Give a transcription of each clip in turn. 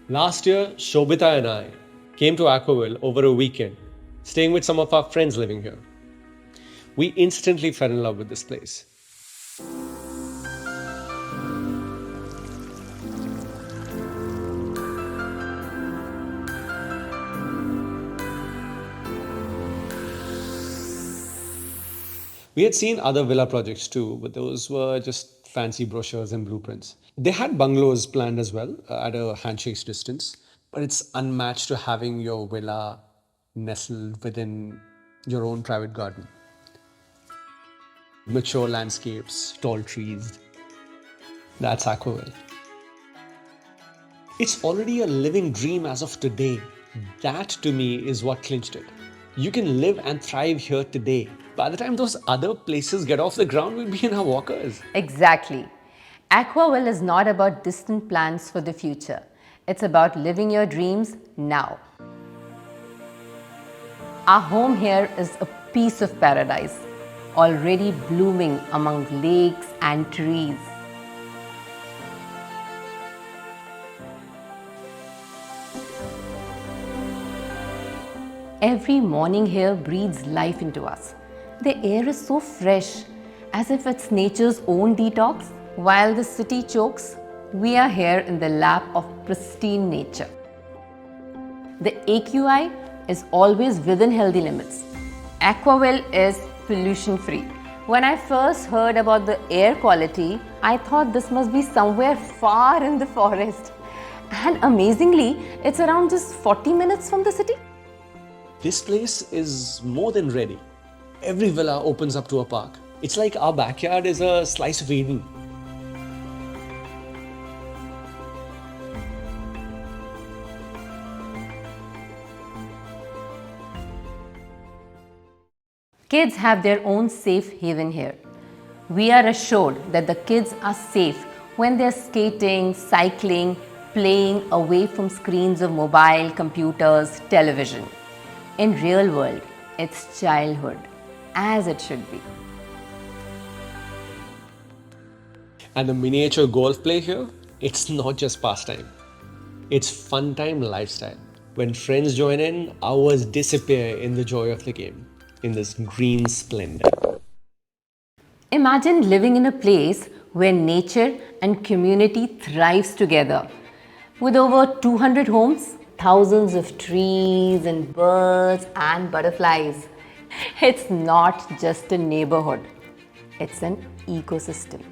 Last year, Shobita and I came to Aquaville over a weekend, staying with some of our friends living here. We instantly fell in love with this place. We had seen other villa projects too, but those were just fancy brochures and blueprints. They had bungalows planned as well at a handshake's distance, but it's unmatched to having your villa nestled within your own private garden. Mature landscapes, tall trees. That's Aquaville. It's already a living dream as of today. That to me is what clinched it. You can live and thrive here today. By the time those other places get off the ground, we'll be in our walkers. Exactly. Aquaville is not about distant plans for the future. It's about living your dreams now. Our home here is a piece of paradise, already blooming among lakes and trees. Every morning here breathes life into us. The air is so fresh, as if it's nature's own detox. While the city chokes, we are here in the lap of pristine nature. The AQI is always within healthy limits. Aquaville is pollution-free. When I first heard about the air quality, I thought this must be somewhere far in the forest. And amazingly, it's around just 40 minutes from the city. This place is more than ready. Every villa opens up to a park. It's like our backyard is a slice of Eden. Kids have their own safe haven here. We are assured that the kids are safe when they're skating, cycling, playing away from screens of mobile, computers, television. In real world, it's childhood, as it should be. And the miniature golf play here, it's not just pastime. It's fun time lifestyle. When friends join in, hours disappear in the joy of the game, in this green splendor. Imagine living in a place where nature and community thrives together. With over 200 homes, thousands of trees and birds and butterflies. It's not just a neighborhood, it's an ecosystem.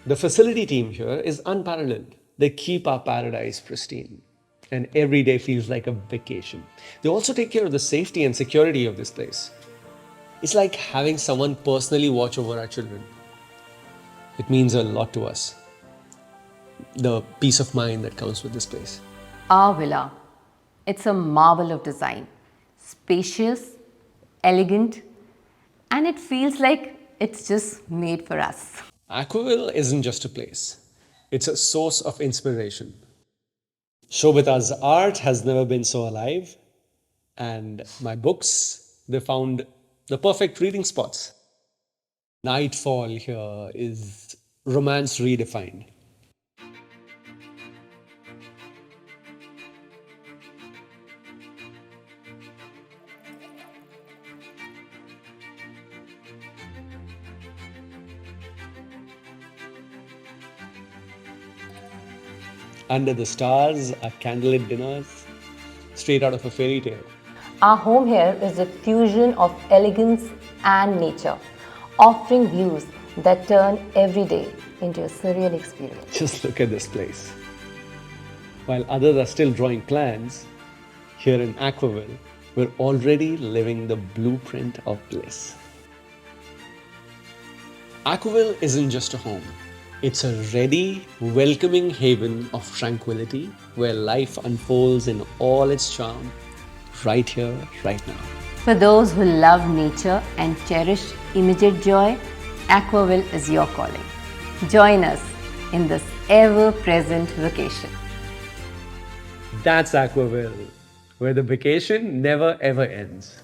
The facility team here is unparalleled. They keep our paradise pristine, and every day feels like a vacation. They also take care of the safety and security of this place. It's like having someone personally watch over our children. It means a lot to us. The peace of mind that comes with this place. Our villa, it's a marvel of design. Spacious, elegant, and it feels like it's just made for us. Aquaville isn't just a place. It's a source of inspiration. Shobita's art has never been so alive, and my books, they found the perfect reading spots. Nightfall here is romance redefined. Under the stars are candlelit dinners, straight out of a fairy tale. Our home here is a fusion of elegance and nature, offering views that turn every day into a surreal experience. Just look at this place. While others are still drawing plans, here in Aquaville, we're already living the blueprint of bliss. Aquaville isn't just a home. It's a ready, welcoming haven of tranquility where life unfolds in all its charm right here, right now. For those who love nature and cherish immediate joy, Aquaville is your calling. Join us in this ever-present vacation. That's Aquaville, where the vacation never ever ends.